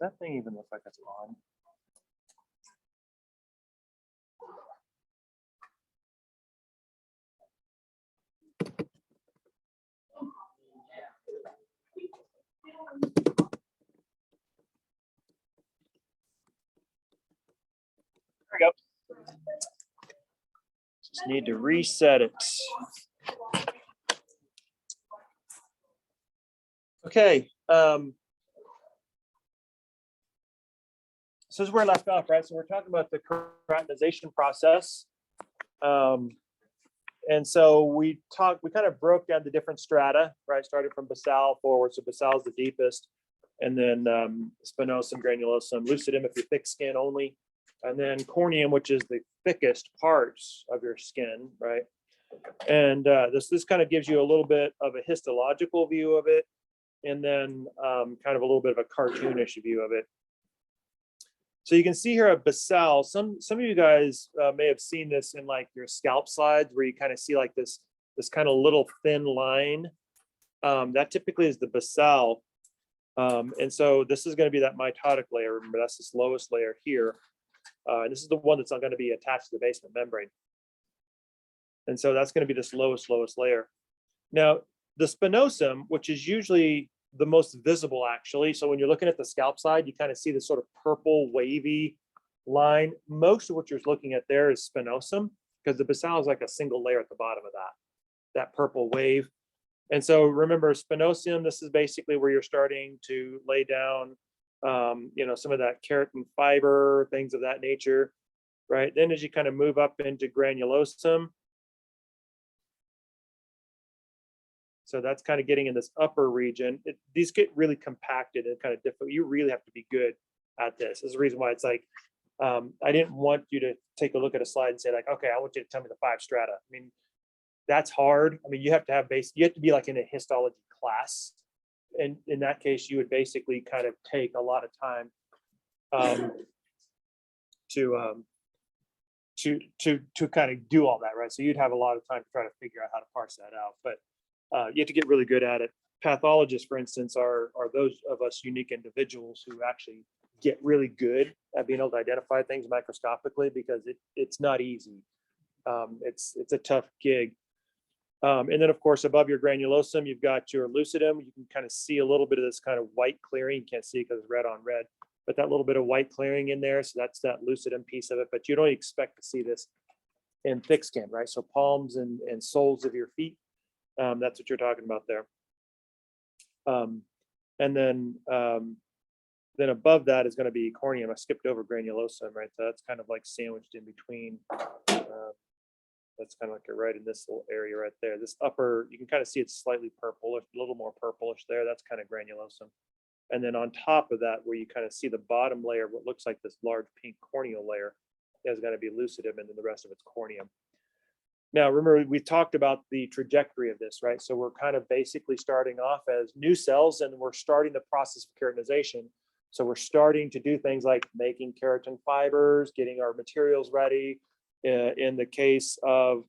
That thing even looks like it's on. There we go. Just need to reset it. Okay. So this is where I left off, right? So we're talking about the keratinization process. And so we kind of broke down the different strata, right? Starting from basal forward. So basal is the deepest, and then spinosum, granulosum, lucidum if you're thick skin only, and then corneum, which is the thickest parts of your skin, right? And this kind of gives you a little bit of a histological view of it, and then kind of a little bit of a cartoonish view of it. So you can see here at basal, some of you guys may have seen this in like your scalp slides where you kind of see like this kind of little thin line. That typically is the basal. And so this is going to be that mitotic layer. Remember, that's this lowest layer here. And this is the one that's not going to be attached to the basement membrane. And so that's going to be this lowest layer. Now, the spinosum, which is usually the most visible actually. So when you're looking at the scalp side, you kind of see this sort of purple wavy line. Most of what you're looking at there is spinosum, because the basal is like a single layer at the bottom of that purple wave. And so remember, spinosum, this is basically where you're starting to lay down, some of that keratin fiber, things of that nature, right? Then as you kind of move up into granulosum, so that's kind of getting in this upper region. These get really compacted and kind of difficult. You really have to be good at this. This is the reason why it's like, I didn't want you to take a look at a slide and say like, okay, I want you to tell me the 5 strata. I mean, that's hard. I mean, you have to have you have to be like in a histology class. And in that case, you would basically kind of take a lot of time to kind of do all that, right? So you'd have a lot of time to try to figure out how to parse that out. But you have to get really good at it. Pathologists, for instance, are those of us unique individuals who actually get really good at being able to identify things microscopically, because it's not easy. It's a tough gig. And then, of course, above your granulosum, you've got your lucidum. You can kind of see a little bit of this kind of white clearing. You can't see it because it's red on red, but that little bit of white clearing in there. So that's that lucidum piece of it. But you don't expect to see this in thick skin, right? So palms and soles of your feet. That's what you're talking about there. And then above that is going to be corneum. I skipped over granulosum, right? So that's kind of like sandwiched in between. That's kind of like right in this little area right there. This upper, you can kind of see it's slightly purplish, a little more purplish there. That's kind of granulosum. And then on top of that, where you kind of see the bottom layer, what looks like this large pink corneal layer, is going to be lucidum, and then the rest of it's corneum. Now, remember, we talked about the trajectory of this, right? So we're kind of basically starting off as new cells, and we're starting the process of keratinization. So we're starting to do things like making keratin fibers, getting our materials ready. In the case of,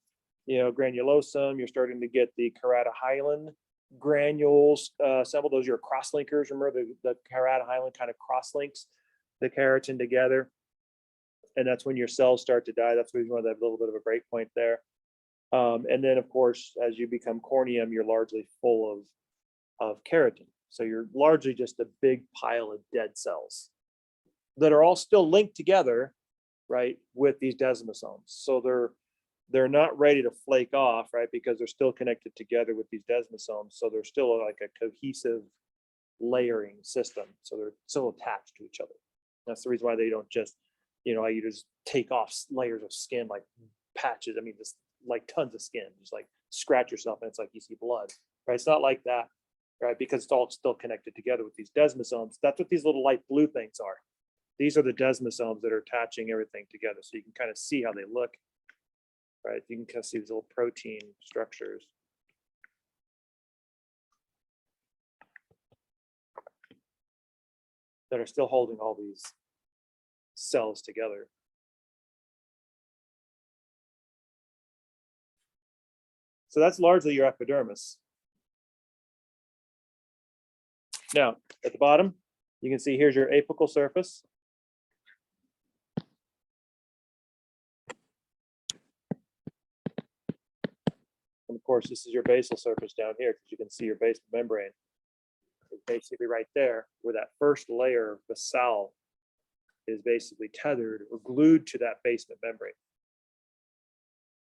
granulosum, you're starting to get the keratohyalin granules assembled. Those are your cross-linkers. Remember, the keratohyalin kind of cross-links the keratin together. And that's when your cells start to die. That's the reason why they have a little bit of a break point there. And then, of course, as you become corneum, you're largely full of keratin. So you're largely just a big pile of dead cells that are all still linked together, right, with these desmosomes. So they're not ready to flake off, right, because they're still connected together with these desmosomes. So they're still like a cohesive layering system. So they're still attached to each other. That's the reason why they don't just, you just take off layers of skin like patches. I mean, just like tons of skin, just like scratch yourself and it's like you see blood, right? It's not like that, right? Because it's all still connected together with these desmosomes. That's what these little light blue things are. These are the desmosomes that are attaching everything together. So you can kind of see how they look, right? You can kind of see these little protein structures. That are still holding all these cells together. So that's largely your epidermis. Now, at the bottom, You can see here's your apical surface. And of course, this is your basal surface down here because you can see your basal membrane. It's basically right there where that first layer of basal is basically tethered or glued to that basement membrane.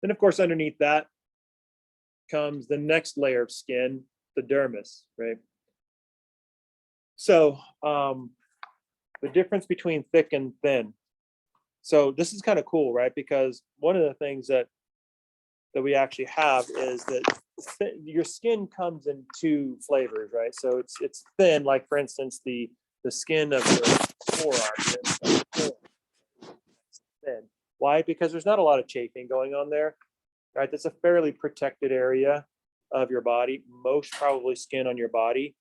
Then, of course, underneath that comes the next layer of skin, the dermis, right? So the difference between thick and thin. So this is kind of cool, right? Because one of the things that we actually have is that your skin comes in two flavors, right? So it's thin, like for instance, the skin of your forearm is thin. Why? Because there's not a lot of chafing going on there, right? That's a fairly protected area of your body. Most probably skin on your body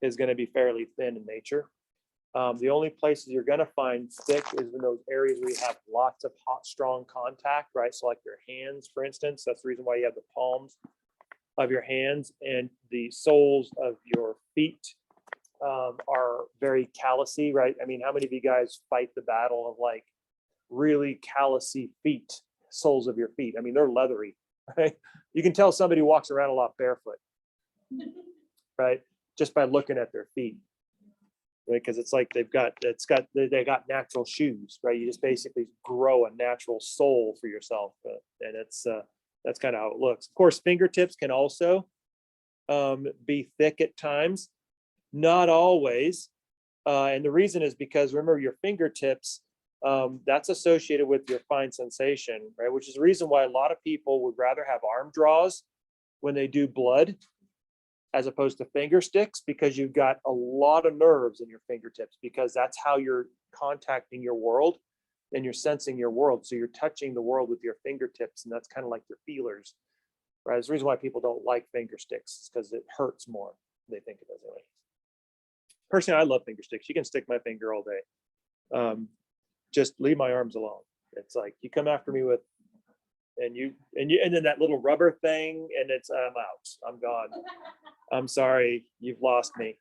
is going to be fairly thin in nature. The only places you're going to find thick is in those areas where you have lots of hot, strong contact, right? So like your hands, for instance, that's the reason why you have the palms of your hands and the soles of your feet are very callousy, right? I mean, how many of you guys fight the battle of like really callousy feet, soles of your feet? I mean, they're leathery, right? You can tell somebody walks around a lot barefoot, right? Just by looking at their feet. Right, because it's like they got natural shoes, right? You just basically grow a natural sole for yourself, and that's kind of how it looks. Of course, fingertips can also be thick at times, not always, and the reason is because remember your fingertips, that's associated with your fine sensation, right? Which is the reason why a lot of people would rather have arm draws when they do blood, as opposed to finger sticks, because you've got a lot of nerves in your fingertips, because that's how you're contacting your world and you're sensing your world. So you're touching the world with your fingertips, and that's kind of like your feelers, right? That's the reason why people don't like finger sticks, because it hurts more. They think it does anyway. Personally, I love finger sticks. You can stick my finger all day. Just leave my arms alone. It's like you come after me with, and then that little rubber thing, and it's I'm out. I'm gone. I'm sorry, you've lost me.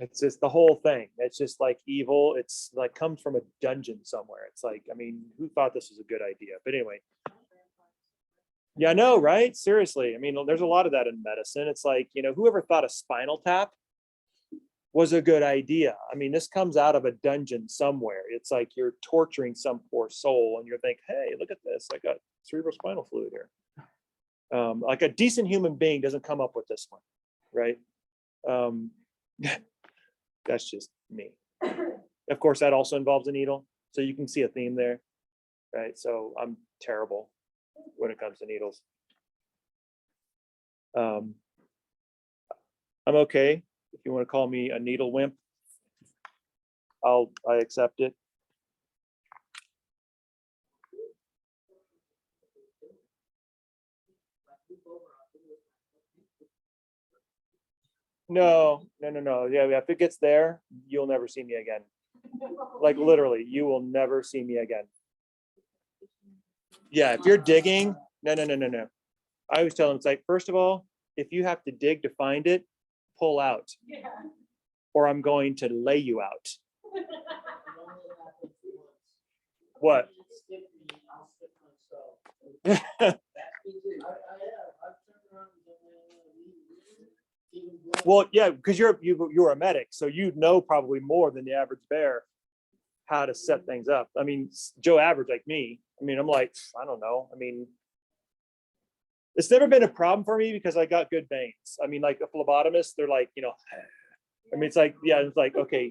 It's just the whole thing. It's just like evil. It's like comes from a dungeon somewhere. It's like, I mean, who thought this was a good idea? But anyway. Yeah, I know, right? Seriously. I mean, there's a lot of that in medicine. It's like, whoever thought a spinal tap was a good idea. I mean, this comes out of a dungeon somewhere. It's like you're torturing some poor soul and you're thinking, hey, look at this. I got cerebrospinal fluid here. Like a decent human being doesn't come up with this one, right? That's just me. Of course, that also involves a needle. So you can see a theme there, right? So I'm terrible when it comes to needles. I'm okay. If you want to call me a needle wimp, I accept it. No. Yeah, if it gets there, you'll never see me again. Like literally, you will never see me again. Yeah, if you're digging, no. I always tell them, it's like, first of all, if you have to dig to find it, pull out. Yeah. Or I'm going to lay you out. What? Well, yeah, because you're a medic, so you know probably more than the average bear how to set things up. I mean, Joe Average like me. I mean, I'm like, I don't know. I mean, it's never been a problem for me because I got good veins. I mean, like a phlebotomist, they're like, I mean, it's like, yeah, it's like, okay,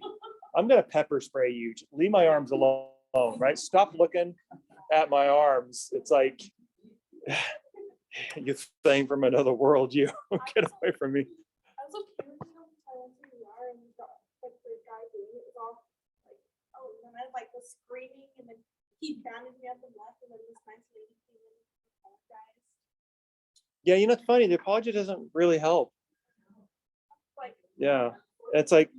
I'm gonna pepper spray you. Leave my arms alone, right? Stop looking at my arms. It's like you thing from another world. You get away from me. Like was screaming, and then he bandaged me up and left, and then this nice lady came in and apologized. Yeah, it's funny. The apology doesn't really help. Like, yeah, it's like.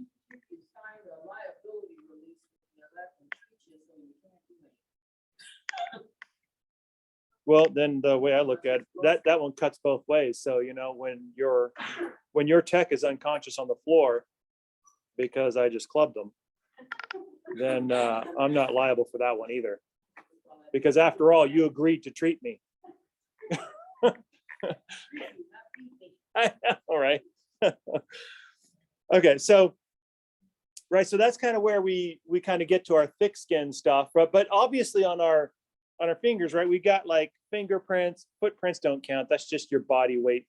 Well, then the way I look at it, that one cuts both ways. So when your tech is unconscious on the floor because I just clubbed them, then I'm not liable for that one either. Because after all, you agreed to treat me. All right. Okay, so right, so that's kind of where we kind of get to our thick skin stuff, but obviously on our fingers, right, we got like fingerprints. Footprints don't count. That's just your body weight,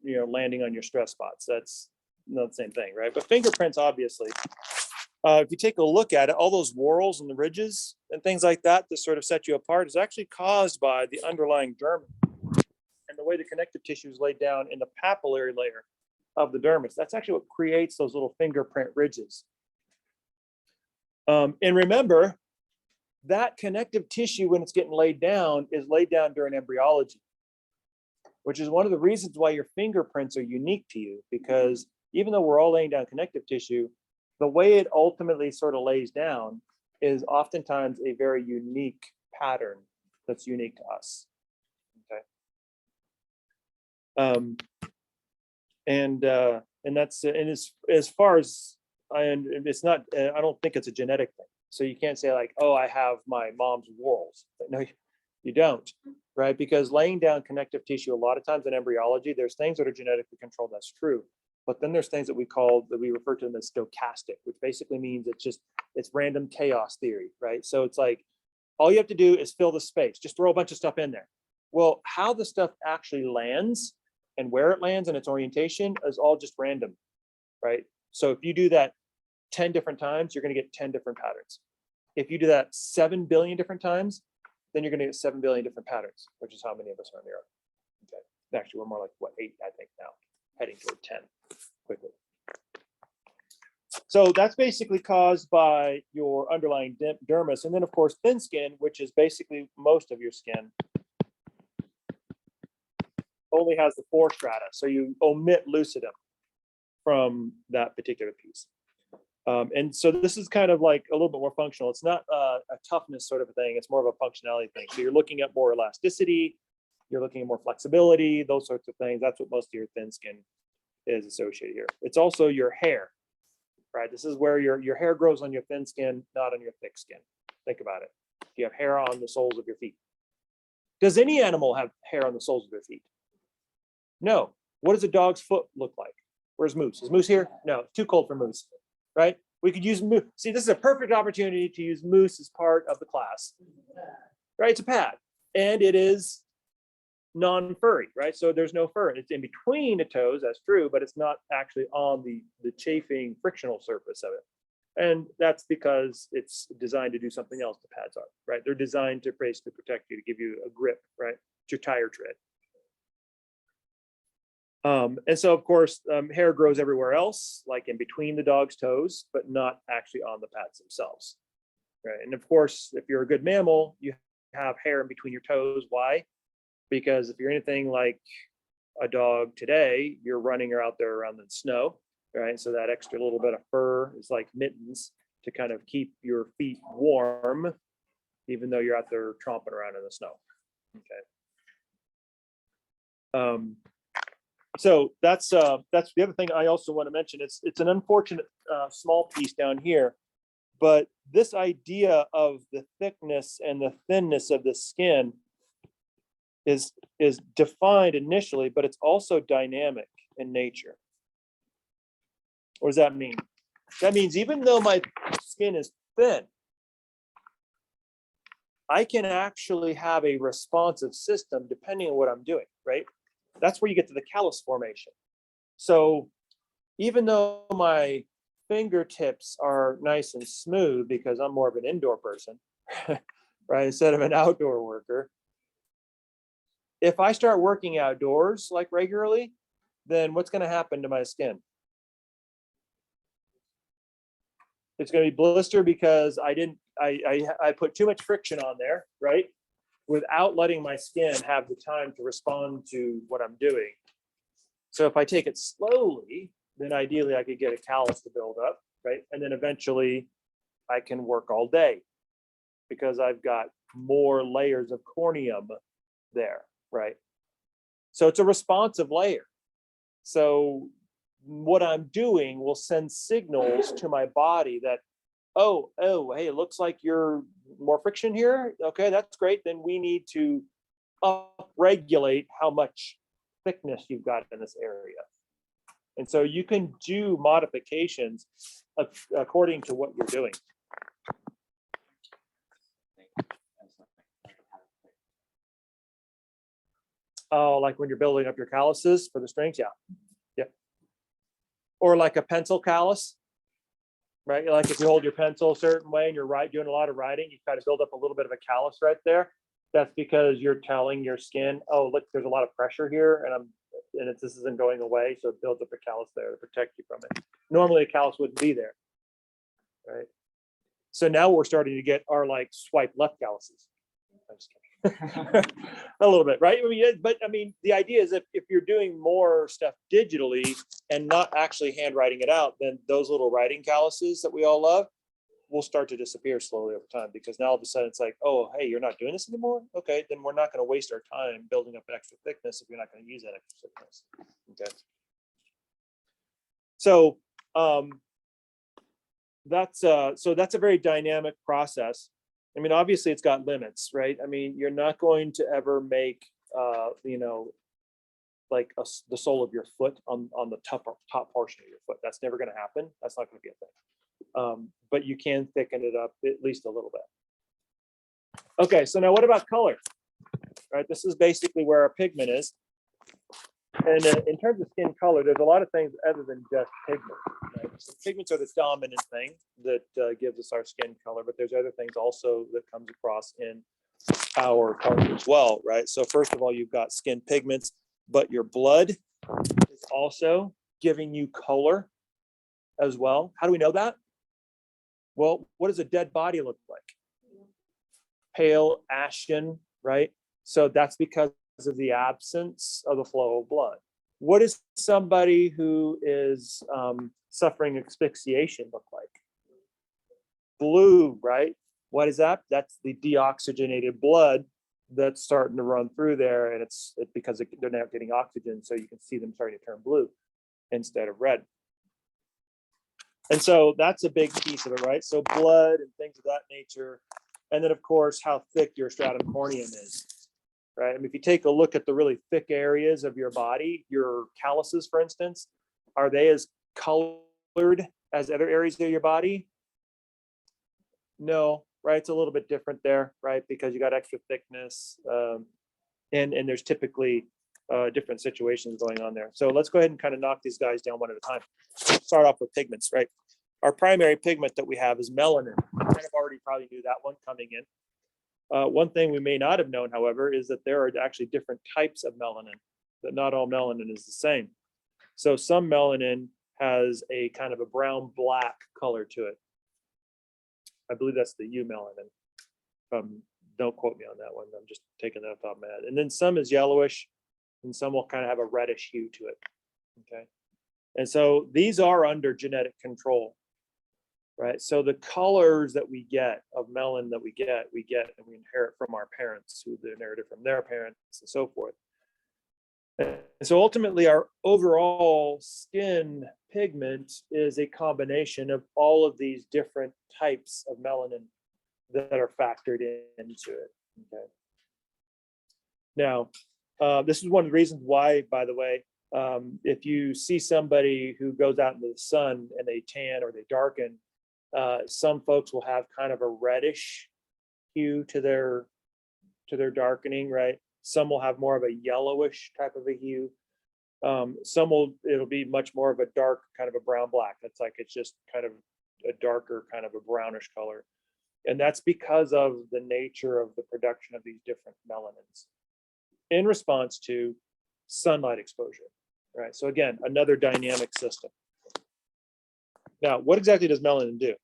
landing on your stress spots. That's not the same thing, right? But fingerprints, obviously, if you take a look at it, all those whorls and the ridges and things like that sort of set you apart is actually caused by the underlying dermis and the way the connective tissue is laid down in the papillary layer of the dermis. That's actually what creates those little fingerprint ridges. And remember, that connective tissue, when it's getting laid down, is laid down during embryology, which is one of the reasons why your fingerprints are unique to you, because even though we're all laying down connective tissue, the way it ultimately sort of lays down is oftentimes a very unique pattern that's unique to us. Okay. And that's, and as far as it's not, I don't think it's a genetic thing. So you can't say like, oh, I have my mom's whorls. No, you don't, right? Because laying down connective tissue, a lot of times in embryology, there's things that are genetically controlled. That's true. But then there's things that we refer to them as stochastic, which basically means it's random chaos theory, right? So it's like, all you have to do is fill the space, just throw a bunch of stuff in there. Well, how the stuff actually lands and where it lands and its orientation is all just random, right? So if you do that 10 different times, you're going to get 10 different patterns. If you do that 7 billion different times, then you're going to get 7 billion different patterns, which is how many of us are on the earth. Okay. Actually, we're more like, what, 8, I think now, heading toward 10 quickly. So that's basically caused by your underlying dermis. And then, of course, thin skin, which is basically most of your skin, only has the 4 strata. So you omit lucidum from that particular piece. And so this is kind of like a little bit more functional. It's not a toughness sort of a thing. It's more of a functionality thing. So you're looking at more elasticity. You're looking at more flexibility, those sorts of things. That's what most of your thin skin is associated here. It's also your hair, right? This is where your hair grows on your thin skin, not on your thick skin. Think about it. You have hair on the soles of your feet. Does any animal have hair on the soles of their feet? No. What does a dog's foot look like? Where's Moose? Is Moose here? No, it's too cold for Moose, right? We could use Moose. See, this is a perfect opportunity to use Moose as part of the class, right? It's a pad, and it is non-furry, right? So there's no fur. It's in between the toes, that's true, but it's not actually on the chafing frictional surface of it. And that's because it's designed to do something else, the pads are, right? They're designed to basically protect you, to give you a grip, right? It's your tire tread. And so, of course, hair grows everywhere else, like in between the dog's toes, but not actually on the pads themselves, right? And of course, if you're a good mammal, you have hair in between your toes. Why? Because if you're anything like a dog today, you're running out there around the snow, right? So that extra little bit of fur is like mittens to kind of keep your feet warm, even though you're out there tromping around in the snow. Okay. So that's the other thing I also want to mention. It's an unfortunate small piece down here, but this idea of the thickness and the thinness of the skin is defined initially, but it's also dynamic in nature. What does that mean? That means even though my skin is thin, I can actually have a responsive system depending on what I'm doing, right? That's where you get to the callus formation. So even though my fingertips are nice and smooth because I'm more of an indoor person, right, instead of an outdoor worker, if I start working outdoors like regularly, then what's going to happen to my skin? It's going to be blister because I put too much friction on there, right? Without letting my skin have the time to respond to what I'm doing. So if I take it slowly, then ideally I could get a callus to build up, right? And then eventually I can work all day because I've got more layers of corneum there, right? So it's a responsive layer. So what I'm doing will send signals to my body that oh, hey, it looks like you're more friction here. Okay, that's great. Then we need to upregulate how much thickness you've got in this area. And so you can do modifications according to what you're doing. Oh, like when you're building up your calluses for the strings, yeah. Yeah. Or like a pencil callus, right? Like if you hold your pencil a certain way and you're doing a lot of writing, you try to build up a little bit of a callus right there. That's because you're telling your skin, oh, look, there's a lot of pressure here, and this isn't going away, so it builds up a callus there to protect you from it. Normally, a callus wouldn't be there, right? So now we're starting to get our like swipe left calluses. I'm just kidding. A little bit, right? I mean, but I mean, the idea is if you're doing more stuff digitally and not actually handwriting it out, then those little writing calluses that we all love will start to disappear slowly over time, because now all of a sudden it's like, oh, hey, you're not doing this anymore. Okay, then we're not going to waste our time building up extra thickness if you're not going to use that extra thickness. Okay. So that's a very dynamic process. I mean, obviously it's got limits, right? I mean, you're not going to ever make, like the sole of your foot on the top portion of your foot. That's never going to happen. That's not going to be a thing. But you can thicken it up at least a little bit. Okay, so now what about color? Right, this is basically where our pigment is. And in terms of skin color, there's a lot of things other than just pigment. Right? So pigments are the dominant thing that gives us our skin color, but there's other things also that comes across in our color as well, right? So first of all, you've got skin pigments, but your blood is also giving you color as well. How do we know that? Well, what does a dead body look like? Pale, ashen, right? So that's because of the absence of the flow of blood. What does somebody who is suffering asphyxiation look like? Blue, right? What is that? That's the deoxygenated blood that's starting to run through there, and it's because they're not getting oxygen, so you can see them starting to turn blue instead of red. And so that's a big piece of it, right? So blood and things of that nature, and then of course how thick your stratum corneum is. Right. I mean, if you take a look at the really thick areas of your body, your calluses, for instance, are they as colored as other areas of your body? No, right. It's a little bit different there, right? Because you got extra thickness, and there's typically different situations going on there. So let's go ahead and kind of knock these guys down one at a time. Start off with pigments, right? Our primary pigment that we have is melanin. I kind of already probably knew that one coming in. One thing we may not have known, however, is that there are actually different types of melanin, that not all melanin is the same. So some melanin has a kind of a brown black color to it. I believe that's the U melanin. Don't quote me on that one. I'm just taking that off the top of my head. And then some is yellowish, and some will kind of have a reddish hue to it. Okay. And so these are under genetic control. Right. So the colors that we get of melanin that we get and we inherit from our parents, who they inherited from their parents, and so forth. And so ultimately our overall skin pigment is a combination of all of these different types of melanin that are factored into it. Okay. Now, this is one of the reasons why, by the way, if you see somebody who goes out into the sun and they tan or they darken, some folks will have kind of a reddish hue to their darkening, right? Some will have more of a yellowish type of a hue. It'll be much more of a dark, kind of a brown black. That's like, it's just kind of a darker, kind of a brownish color. And that's because of the nature of the production of these different melanins in response to sunlight exposure, right? So again, another dynamic system. Now, what exactly does melanin do?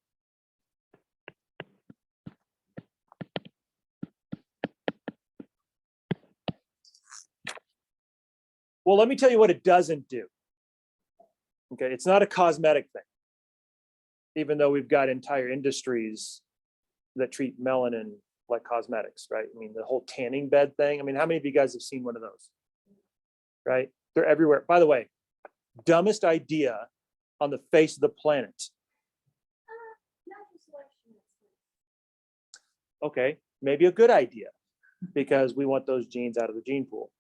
Well, let me tell you what it doesn't do. Okay, it's not a cosmetic thing, even though we've got entire industries that treat melanin like cosmetics, right? I mean, the whole tanning bed thing. I mean, how many of you guys have seen one of those? Right? They're everywhere. By the way, dumbest idea on the face of the planet. Not just one Okay, maybe a good idea because we want those genes out of the gene pool.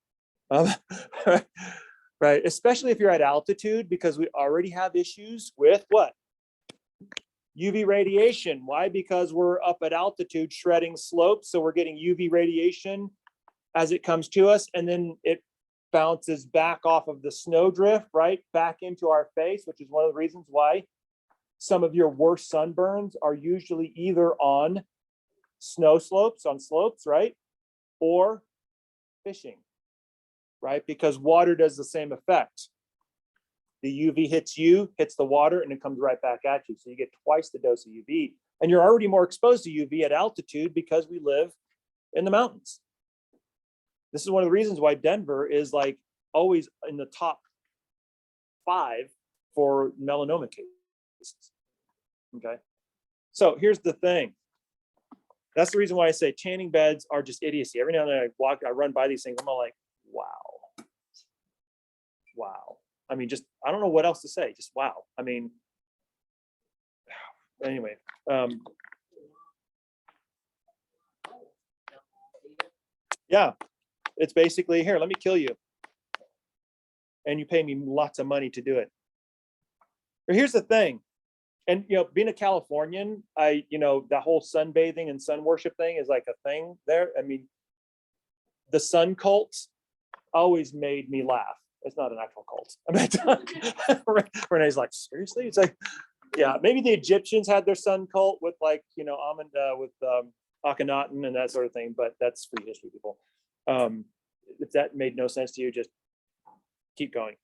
Right, especially if you're at altitude, because we already have issues with what? UV radiation. Why? Because we're up at altitude shredding slopes, so we're getting UV radiation as it comes to us, and then it bounces back off of the snowdrift, right, back into our face, which is one of the reasons why some of your worst sunburns are usually either on snow slopes, right, or fishing, right, because water does the same effect. The UV hits you, hits the water, and it comes right back at you. So you get twice the dose of UV, and you're already more exposed to UV at altitude because we live in the mountains. This is one of the reasons why Denver is like always in the top 5 for melanoma cases. Okay. So here's the thing. That's the reason why I say tanning beds are just idiocy. Every now and then I run by these things. I'm all like, wow. Wow. I mean, just, I don't know what else to say. Just wow. I mean, anyway. Yeah. It's basically, here, let me kill you. And you pay me lots of money to do it. But here's the thing. And, being a Californian, the whole sunbathing and sun worship thing is like a thing there. I mean, the sun cult always made me laugh. It's not an actual cult. I mean, Renee's like, seriously? It's like, yeah, maybe the Egyptians had their sun cult with like, with Akhenaten and that sort of thing, but that's free history, people. If that made no sense to you, just keep going.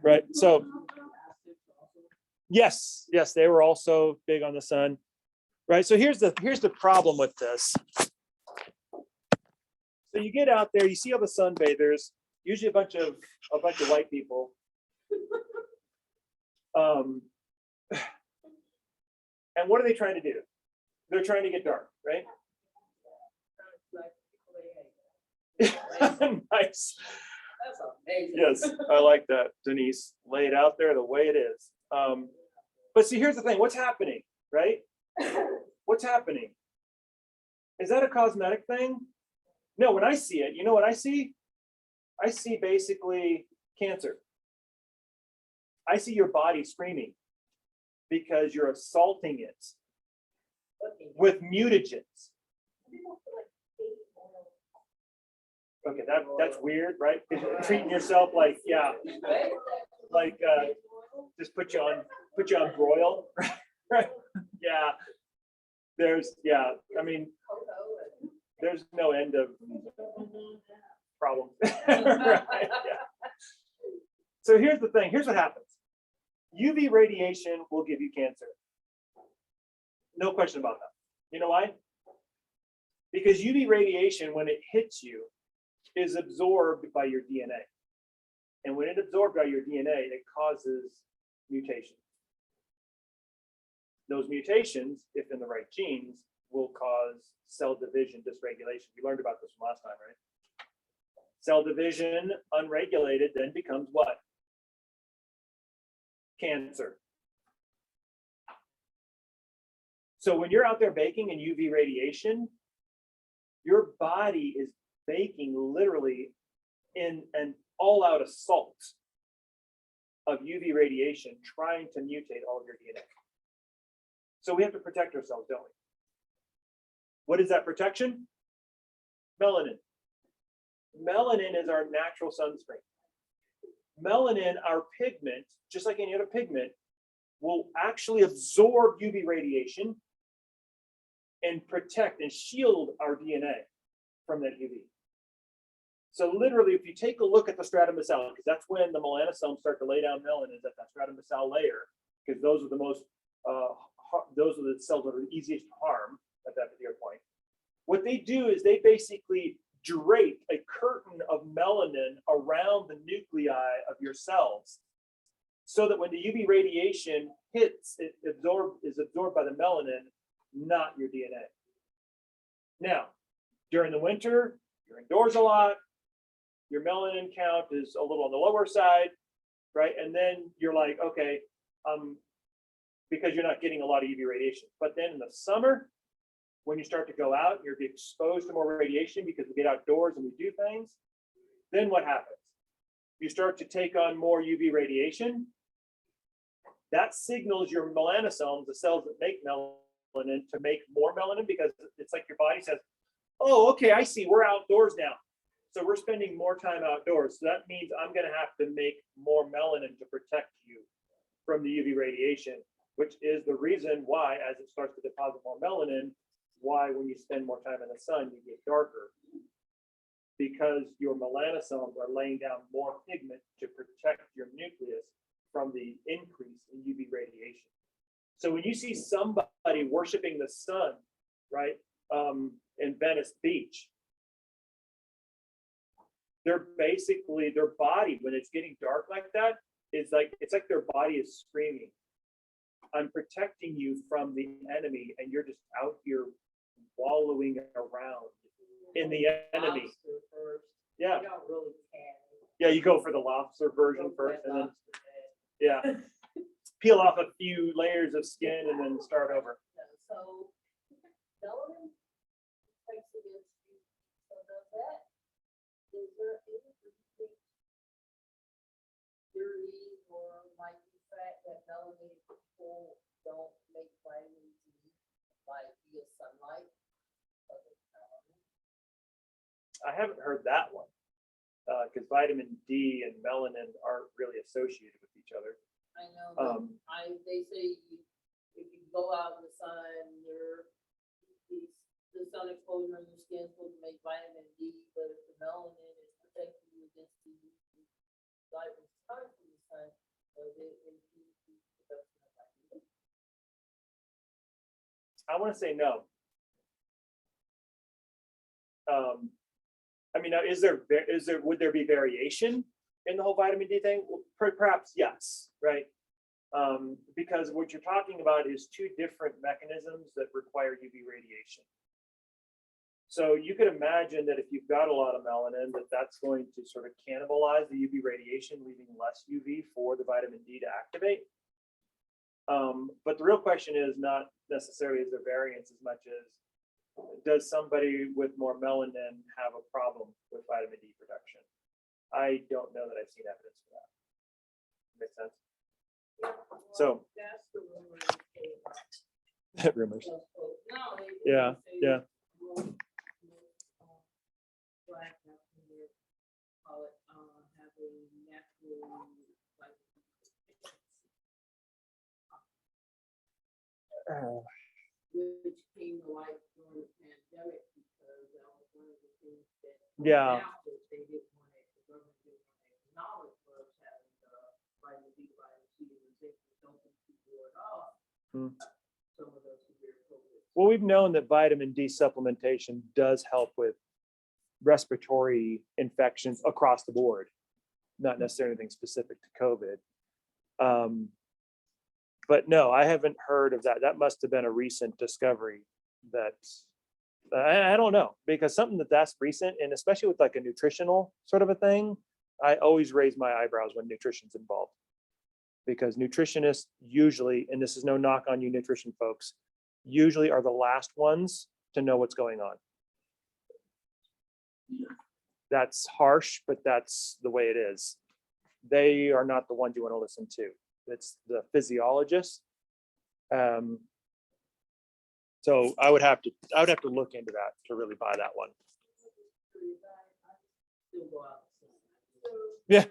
Right. So yes, they were also big on the sun. Right. So here's the problem with this. So you get out there, you see all the sunbathers, usually a bunch of white people. And what are they trying to do? They're trying to get dark, right? Nice. That's amazing. Yes, I like that, Denise. Lay it out there the way it is. But see, here's the thing. What's happening, right? What's happening? Is that a cosmetic thing? No, when I see it, you know what I see? I see basically cancer. I see your body screaming because you're assaulting it with mutagens. Okay, that's weird, right? Treating yourself like, yeah, like just put you on broil, right? Yeah, I mean, there's no end of problems. Right? Yeah. So here's the thing. Here's what happens. UV radiation will give you cancer. No question about that. You know why? Because UV radiation, when it hits you, is absorbed by your DNA. And when it's absorbed by your DNA, it causes mutations. Those mutations, if in the right genes, will cause cell division dysregulation. We learned about this from last time, right? Cell division unregulated then becomes what? Cancer. So when you're out there baking in UV radiation, your body is baking literally in an all-out assault of UV radiation trying to mutate all of your DNA. So we have to protect ourselves, don't we? What is that protection? Melanin. Melanin is our natural sunscreen. Melanin, our pigment, just like any other pigment, will actually absorb UV radiation and protect and shield our DNA from that UV. So literally, if you take a look at the stratum basale, because that's when the melanosomes start to lay down melanin, is at that stratum basale layer, because those are the most, those are the cells that are the easiest to harm at that particular point. What they do is they basically drape a curtain of melanin around the nuclei of your cells, so that when the UV radiation hits, it is absorbed by the melanin, not your DNA. Now, during the winter, you're indoors a lot, your melanin count is a little on the lower side, right? And then you're like, okay, because you're not getting a lot of UV radiation. But then in the summer, when you start to go out, you're exposed to more radiation because we get outdoors and we do things. Then what happens? You start to take on more UV radiation. That signals your melanosomes, the cells that make melanin, to make more melanin, because it's like your body says, oh, okay, I see, we're outdoors now. So we're spending more time outdoors. So that means I'm gonna have to make more melanin to protect you from the UV radiation, which is the reason why, as it starts to deposit more melanin, why when you spend more time in the sun, you get darker. Because your melanosomes are laying down more pigment to protect your nucleus from the increase in UV radiation. So when you see somebody worshiping the sun, right, in Venice Beach, they're basically, their body, when it's getting dark like that, is like, it's like their body is screaming, I'm protecting you from the enemy, and you're just out here wallowing around in the enemy. Yeah. Yeah, you go for the lobster version first, and then yeah, peel off a few layers of skin and then start over. So melanin fights against you. So does that, is there any specific theory or might be fact that melanated people don't make vitamin D like via sunlight? I haven't heard that one, because vitamin D and melanin aren't really associated with each other. I know, but they say if you go out in the sun, the sun exposure on your skin is supposed to make vitamin D, but if the melanin is protecting you against the light that's coming from the sun, does it impede the production of vitamin D? I want to say no. I mean, now, would there be variation in the whole vitamin D thing? Well, perhaps yes, right? Because what you're talking about is two different mechanisms that require UV radiation. So you could imagine that if you've got a lot of melanin, that's going to sort of cannibalize the UV radiation, leaving less UV for the vitamin D to activate. But the real question is not necessarily is there variance as much as does somebody with more melanin have a problem with vitamin D production? I don't know that I've seen evidence for that. Makes sense? So That's the rumor they say about rumors. those folks. No, Yeah, yeah. Black African call it have a natural like which came to light during the pandemic because that was one of the things that Yeah. they didn't want to, the government didn't want to acknowledge was having vitamin D, vitamin C, and zinc, don't think people at all. Some of those severe COVID. Well, we've known that vitamin D supplementation does help with respiratory infections across the board, not necessarily anything specific to COVID. But no, I haven't heard of that. That must have been a recent discovery that I don't know, because something that's recent, and especially with like a nutritional sort of a thing, I always raise my eyebrows when nutrition's involved. Because nutritionists usually, and this is no knock on you nutrition folks, usually are the last ones to know what's going on. That's harsh, but that's the way it is. They are not the ones you want to listen to. It's the physiologist. So I would have to look into that to really buy that one. Yeah.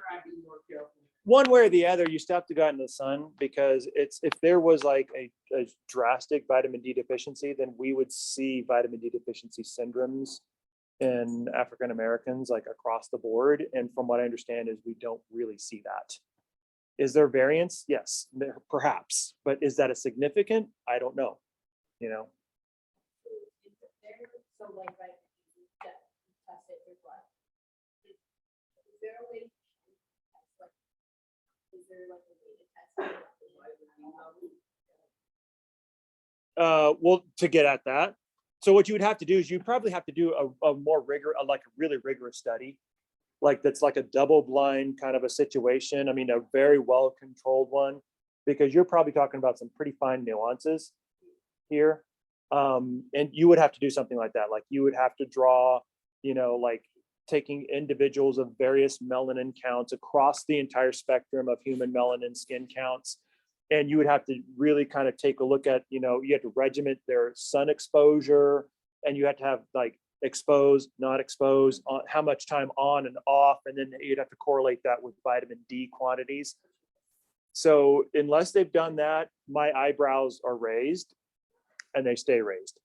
One way or the other, you still have to go out in the sun, because it's, if there was like a drastic vitamin D deficiency, then we would see vitamin D deficiency syndromes in African Americans like across the board. And from what I understand is we don't really see that. Is there variance? Yes, perhaps, but is that a significant? I don't know, you know? So like vitamin D that test it with blood. Is there a way to test, like, is there like a way to test it? Well, to get at that, so what you would have to do is you probably have to do a more like a really rigorous study, like that's like a double blind kind of a situation. I mean, a very well controlled one, because you're probably talking about some pretty fine nuances here. And you would have to do something like that. Like you would have to draw, like taking individuals of various melanin counts across the entire spectrum of human melanin skin counts. And you would have to really kind of take a look at, you have to regiment their sun exposure, and you have to have like exposed, not exposed, on how much time on and off. And then you'd have to correlate that with vitamin D quantities. So unless they've done that, my eyebrows are raised and they stay raised.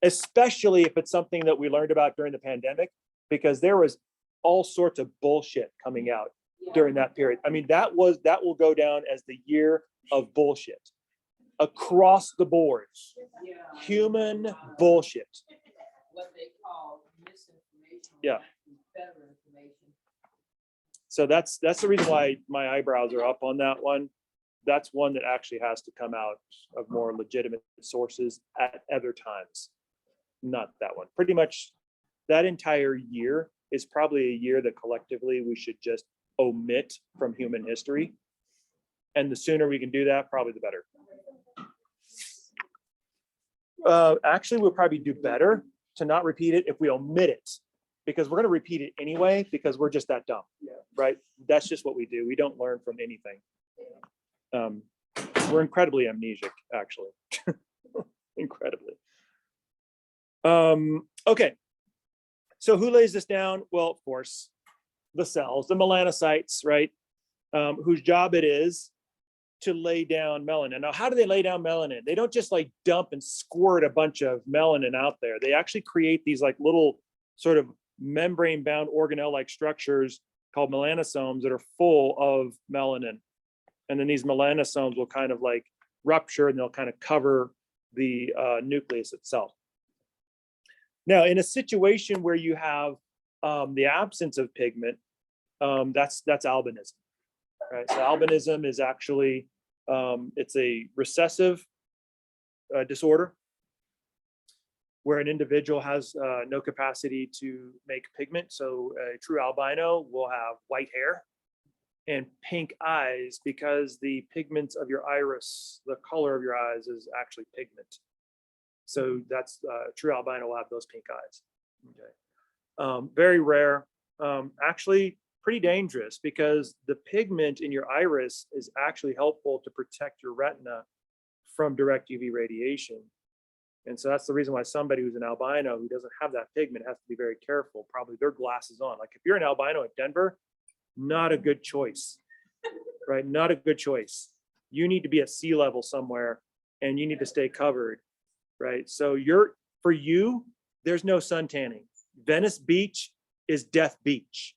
Especially if it's something that we learned about during the pandemic, because there was all sorts of bullshit coming out during that period. I mean, that will go down as the year of bullshit across the board. Human bullshit. What they call misinformation. Yeah. Better information. So that's the reason why my eyebrows are up on that one. That's one that actually has to come out of more legitimate sources at other times. Not that one. Pretty much that entire year is probably a year that collectively we should just omit from human history. And the sooner we can do that, probably the better. Actually, we'll probably do better to not repeat it if we omit it, because we're going to repeat it anyway, because we're just that dumb, right? That's just what we do. We don't learn from anything. We're incredibly amnesic, actually. Incredibly. Okay. So who lays this down? Well, of course, the cells, the melanocytes, right? Whose job it is to lay down melanin. Now, how do they lay down melanin? They don't just like dump and squirt a bunch of melanin out there. They actually create these like little sort of membrane-bound organelle-like structures called melanosomes that are full of melanin. And then these melanosomes will kind of like rupture and they'll kind of cover the nucleus itself. Now, in a situation where you have the absence of pigment, that's albinism, right? So albinism is actually, it's a recessive disorder where an individual has no capacity to make pigment. So a true albino will have white hair and pink eyes because the pigments of your iris, the color of your eyes is actually pigment. So that's true albino will have those pink eyes. Okay. Very rare, actually pretty dangerous, because the pigment in your iris is actually helpful to protect your retina from direct UV radiation. And so that's the reason why somebody who's an albino who doesn't have that pigment has to be very careful, probably their glasses on. Like if you're an albino at Denver, not a good choice, right? Not a good choice. You need to be at sea level somewhere and you need to stay covered, right? So for you, there's no sun tanning. Venice Beach is Death Beach,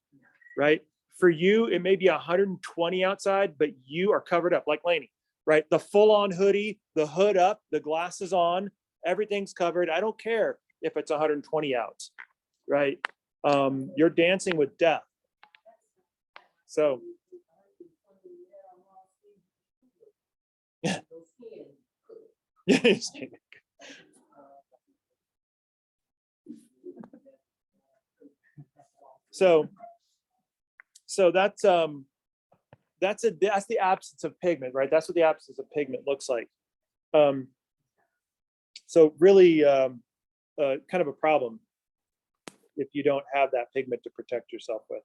right? For you, it may be 120 outside, but you are covered up like Lainey, right? The full-on hoodie, the hood up, the glasses on, everything's covered. I don't care if it's 120 out, right? You're dancing with death. So, yeah. So that's the absence of pigment, right? That's what the absence of pigment looks like. So really kind of a problem if you don't have that pigment to protect yourself with.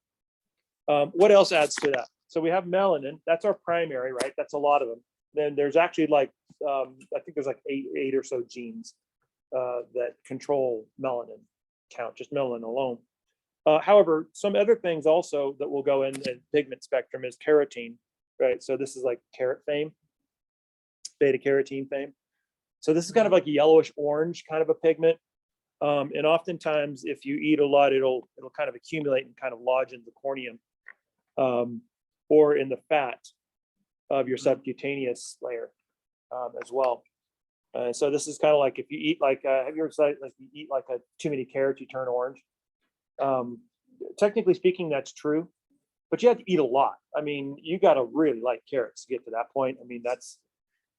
What else adds to that? So we have melanin. That's our primary, right? That's a lot of them. Then there's actually like, I think there's like eight or so genes that control melanin count, just melanin alone. However, some other things also that will go in the pigment spectrum is carotene, right? So this is like carrot fame, beta carotene fame. So this is kind of like a yellowish orange kind of a pigment. And oftentimes if you eat a lot, it'll kind of accumulate and kind of lodge in the corneum or in the fat of your subcutaneous layer as well. So this is kind of like if you eat like, have you ever said like you eat like too many carrots, you turn orange? Technically speaking, that's true, but you have to eat a lot. I mean, you got to really like carrots to get to that point. I mean, that's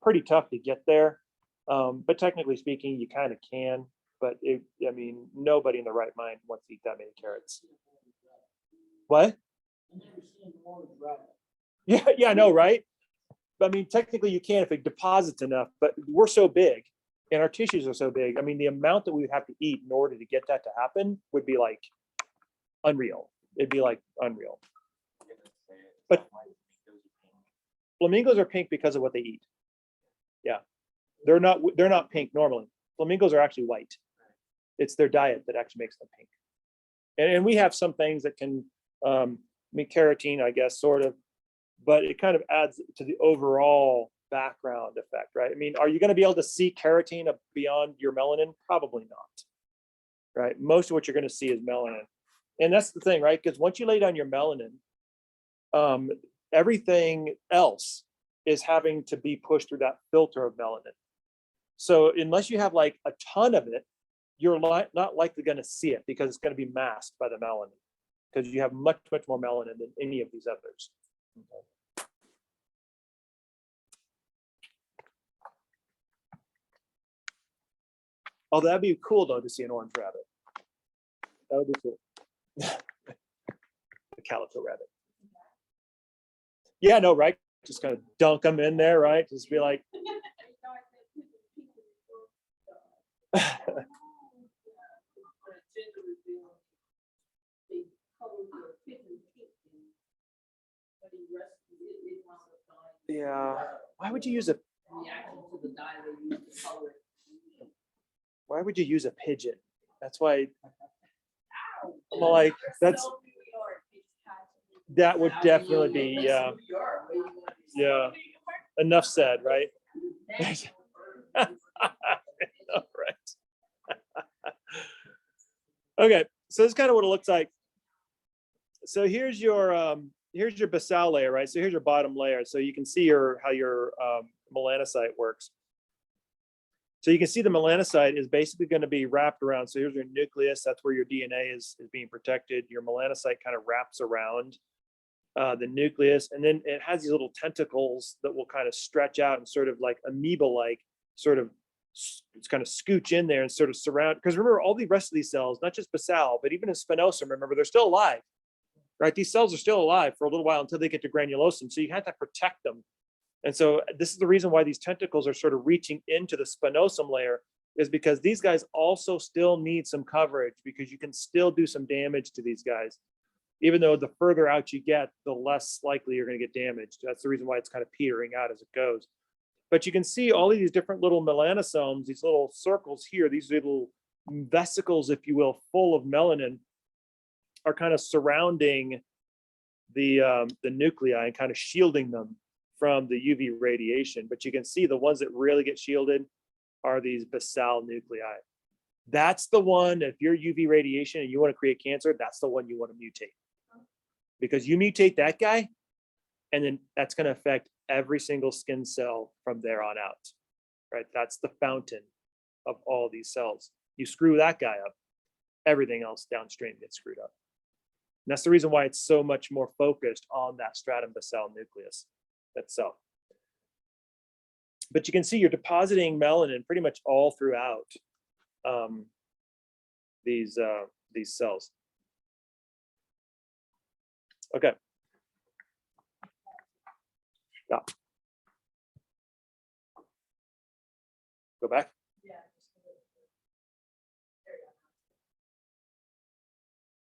pretty tough to get there. But technically speaking, you kind of can, but I mean, nobody in the right mind wants to eat that many carrots. What? Yeah, I know, right? I mean, technically you can if it deposits enough, but we're so big, And our tissues are so big. I mean, the amount that we would have to eat in order to get that to happen would be like unreal. It'd be like unreal. But flamingos are pink because of what they eat. Yeah, they're not pink normally. Flamingos are actually white. It's their diet that actually makes them pink. And we have some things that can make carotene, I guess, sort of, but it kind of adds to the overall background effect, right? I mean, are you going to be able to see carotene beyond your melanin? Probably not, right? Most of what you're going to see is melanin. And that's the thing, right? Because once you lay down your melanin, everything else is having to be pushed through that filter of melanin. So unless you have like a ton of it, you're not likely going to see it because it's going to be masked by the melanin, because you have much more melanin than any of these others. Okay. Oh, that'd be cool though to see an orange rabbit. That would be cool. The calico rabbit. Yeah, no, right? Just kind of dunk them in there, right? Just be like. Yeah. Why would you use a? Why would you use a pigeon? That's why. I'm like, that would definitely be, yeah. Yeah. Enough said, right? Right. Okay, so this is kind of what it looks like. So here's your basal layer, right? So here's your bottom layer. So you can see how your melanocyte works. So you can see the melanocyte is basically going to be wrapped around. So here's your nucleus. That's where your DNA is being protected. Your melanocyte kind of wraps around the nucleus, and then it has these little tentacles that will kind of stretch out and sort of like amoeba-like, sort of it's kind of scooch in there and sort of surround. Because remember, all the rest of these cells, not just basal, but even in spinosum, remember, they're still alive, right? These cells are still alive for a little while until they get to granulosum. So you have to protect them. And so this is the reason why these tentacles are sort of reaching into the spinosum layer, is because these guys also still need some coverage, because you can still do some damage to these guys. Even though the further out you get, the less likely you're going to get damaged. That's the reason why it's kind of petering out as it goes. But you can see all of these different little melanosomes, these little circles here, these little vesicles, if you will, full of melanin, are kind of surrounding the nuclei and kind of shielding them from the UV radiation. But you can see the ones that really get shielded are these basal nuclei. That's the one, if you're UV radiation and you want to create cancer, that's the one you want to mutate. Because you mutate that guy, and then that's going to affect every single skin cell from there on out, right? That's the fountain of all these cells. You screw that guy up, everything else downstream gets screwed up. And that's the reason why it's so much more focused on that stratum basal nucleus itself. But you can see you're depositing melanin pretty much all throughout these cells. Okay. Yeah. Go back.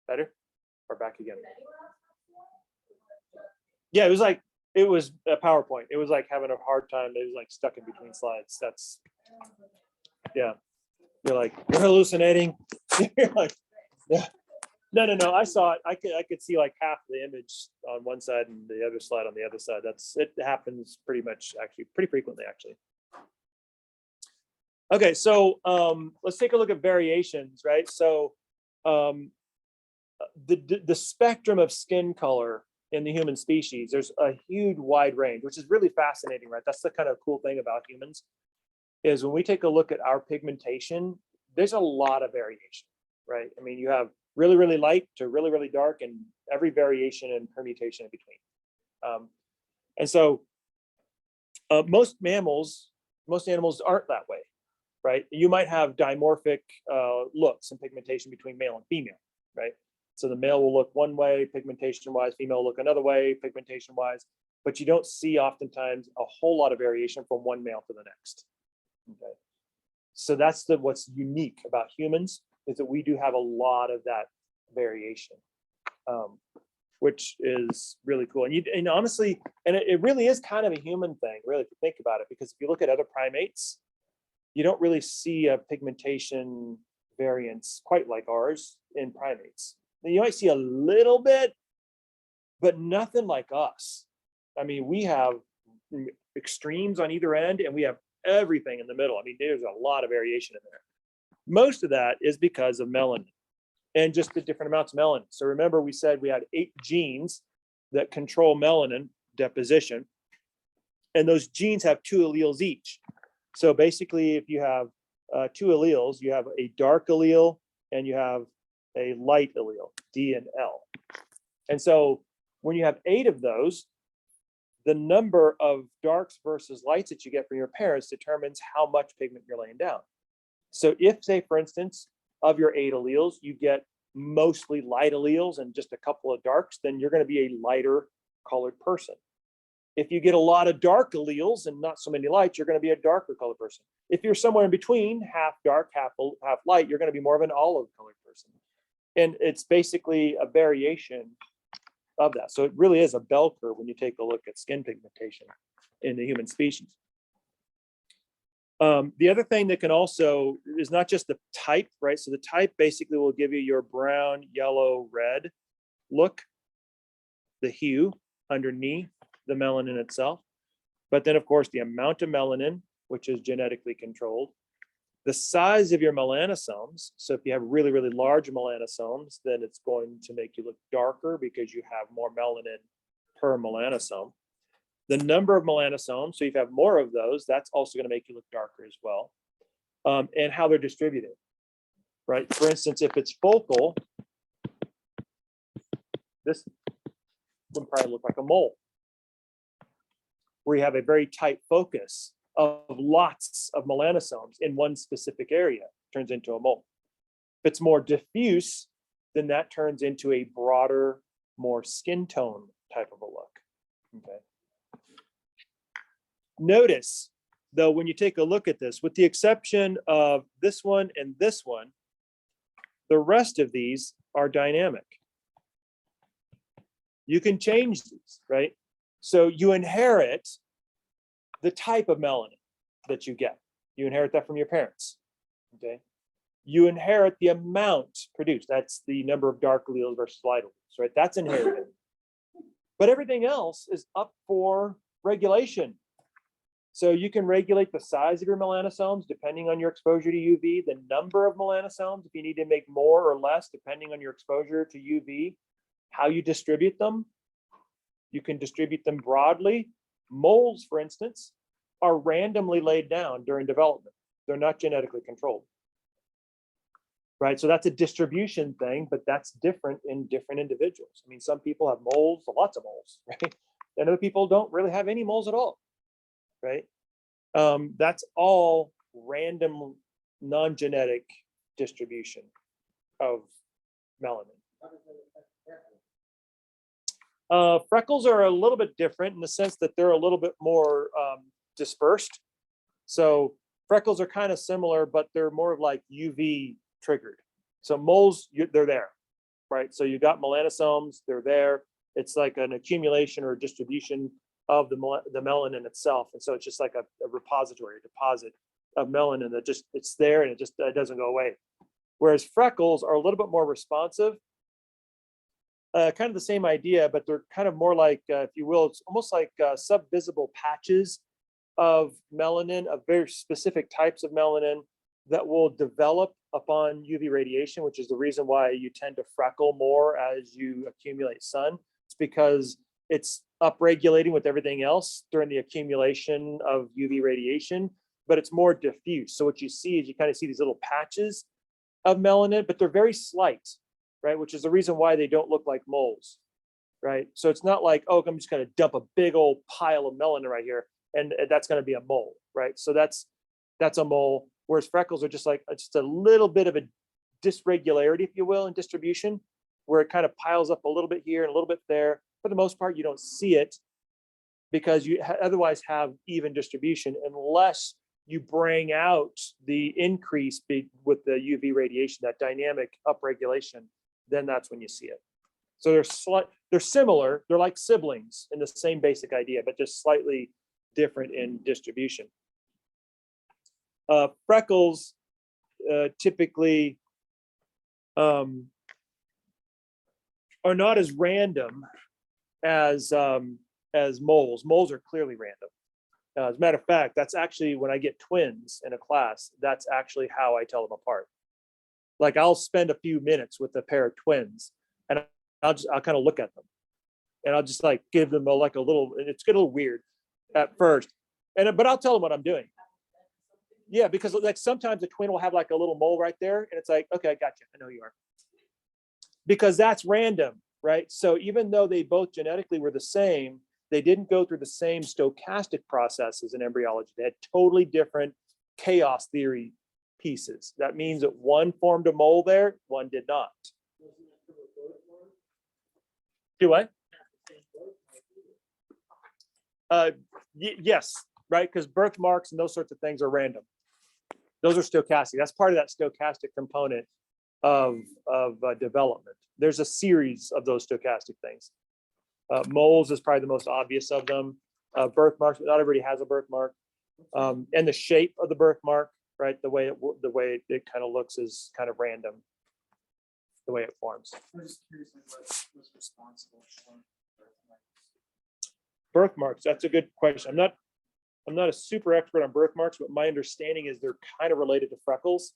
Better? Or back again? Yeah, it was a PowerPoint. It was like having a hard time. It was like stuck in between slides. That's, yeah. You're like, you're hallucinating. You're like, yeah. No. I saw it. I could see like half the image on one side and the other slide on the other side. It happens pretty much, actually, pretty frequently, actually. Okay, so let's take a look at variations, right? So the spectrum of skin color in the human species, there's a huge wide range, which is really fascinating, right? That's the kind of cool thing about humans, is when we take a look at our pigmentation, there's a lot of variation, right? I mean, you have really light to really dark, and every variation and permutation in between. And so most animals aren't that way, right? You might have dimorphic looks and pigmentation between male and female, right? So the male will look one way pigmentation wise, female will look another way pigmentation wise, but you don't see oftentimes a whole lot of variation from one male to the next. Okay. So that's what's unique about humans, is that we do have a lot of that variation, which is really cool. And honestly, it really is kind of a human thing, really, if you think about it, because if you look at other primates, you don't really see a pigmentation variance quite like ours in primates. You might see a little bit, but nothing like us. I mean, we have extremes on either end, and we have everything in the middle. I mean, there's a lot of variation in there. Most of that is because of melanin and just the different amounts of melanin. So remember, we said we had 8 genes that control melanin deposition, and those genes have 2 alleles each. So basically, if you have 2 alleles, you have a dark allele and you have a light allele, D and L. And so when you have 8 of those, the number of darks versus lights that you get from your parents determines how much pigment you're laying down. So if, say, for instance, of your 8 alleles, you get mostly light alleles and just a couple of darks, then you're going to be a lighter colored person. If you get a lot of dark alleles and not so many lights, you're going to be a darker colored person. If you're somewhere in between, half dark, half light, you're going to be more of an olive colored person. And it's basically a variation of that. So it really is a bell curve when you take a look at skin pigmentation in the human species. The other thing that can also is not just the type, right? So the type basically will give you your brown, yellow, red look, the hue underneath the melanin itself. But then, of course, the amount of melanin, which is genetically controlled, the size of your melanosomes. So if you have really, really large melanosomes, then it's going to make you look darker because you have more melanin per melanosome. The number of melanosomes, so if you have more of those, that's also going to make you look darker as well. And how they're distributed, right? For instance, if it's focal, this would probably look like a mole, where you have a very tight focus of lots of melanosomes in one specific area, turns into a mole. If it's more diffuse, then that turns into a broader, more skin tone type of a look. Okay. Notice, though, when you take a look at this, with the exception of this one and this one, the rest of these are dynamic. You can change these, right? So you inherit the type of melanin that you get. You inherit that from your parents, okay? You inherit the amount produced. That's the number of dark alleles versus light alleles, right? That's inherited. But everything else is up for regulation. So you can regulate the size of your melanosomes depending on your exposure to UV, the number of melanosomes, if you need to make more or less, depending on your exposure to UV, how you distribute them. You can distribute them broadly. Moles, for instance, are randomly laid down during development. They're not genetically controlled, right? So that's a distribution thing, but that's different in different individuals. I mean, some people have moles, lots of moles, right? And other people don't really have any moles at all, right? That's all random, non-genetic distribution of melanin. Freckles are a little bit different in the sense that they're a little bit more dispersed. So freckles are kind of similar, but they're more of like UV triggered. So moles, they're there, right? So you got melanosomes, they're there. It's like an accumulation or distribution of the melanin itself. And so it's just like a repository, a deposit of melanin that just, it's there and it doesn't go away. Whereas freckles are a little bit more responsive. Kind of the same idea, but they're kind of more like, if you will, it's almost like subvisible patches of melanin, of very specific types of melanin that will develop upon UV radiation, which is the reason why you tend to freckle more as you accumulate sun. It's because it's upregulating with everything else during the accumulation of UV radiation, but it's more diffuse. So what you see is you kind of see these little patches of melanin, but they're very slight, right? Which is the reason why they don't look like moles, right? So it's not like, oh, I'm just going to dump a big old pile of melanin right here, and that's going to be a mole, right? So that's a mole. Whereas freckles are just like just a little bit of a dysregularity, if you will, in distribution, where it kind of piles up a little bit here and a little bit there. For the most part, you don't see it because you otherwise have even distribution unless you bring out the increase with the UV radiation, that dynamic upregulation, then that's when you see it. So they're similar, they're like siblings in the same basic idea, but just slightly different in distribution. Freckles typically are not as random as moles. Moles are clearly random. As a matter of fact, that's actually when I get twins in a class, that's actually how I tell them apart. Like I'll spend a few minutes with a pair of twins and I'll kind of look at them and I'll just like give them like a little, it's a little weird at first. But I'll tell them what I'm doing. Yeah, because like sometimes a twin will have like a little mole right there and it's like, okay, I got you. I know you are. Because that's random, right? So even though they both genetically were the same, they didn't go through the same stochastic processes in embryology. They had totally different chaos theory pieces. That means that one formed a mole there, one did not. Do what? Yes, right? Because birthmarks and those sorts of things are random. Those are stochastic. That's part of that stochastic component of development. There's a series of those stochastic things. Moles is probably the most obvious of them. Birthmarks, not everybody has a birthmark. And the shape of the birthmark, right? The way it kind of looks is kind of random. The way it forms. I'm just curious, like, what was responsible for Birthmarks. That's a good question. I'm not a super expert on birthmarks, but my understanding is they're kind of related to freckles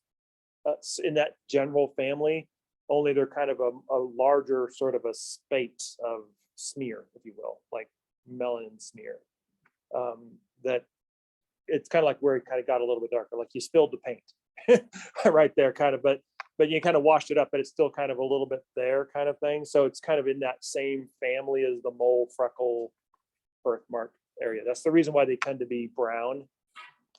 in that general family. Only they're kind of a larger sort of a spate of smear, if you will, like melanin smear. That it's kind of like where it kind of got a little bit darker, like you spilled the paint right there, kind of, but you kind of washed it up, but it's still kind of a little bit there kind of thing. So it's kind of in that same family as the mole, freckle, birthmark area. That's the reason why they tend to be brown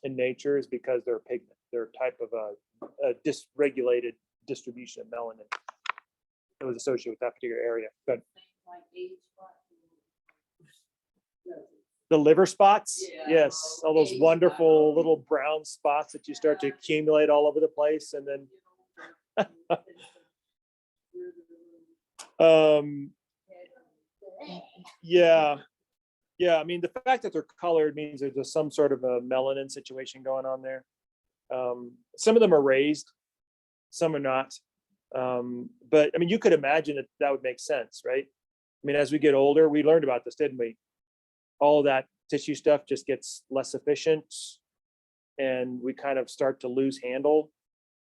in nature, is because they're pigment. They're a type of a dysregulated distribution of melanin that was associated with that particular area. But the liver spots, Yeah. yes, all those wonderful little brown spots that you start to accumulate all over the place, and then yeah. I mean, the fact that they're colored means there's some sort of a melanin situation going on there. Some of them are raised, some are not. But I mean, you could imagine that would make sense, right? I mean, as we get older, we learned about this, didn't we? All that tissue stuff just gets less efficient, and we kind of start to lose handle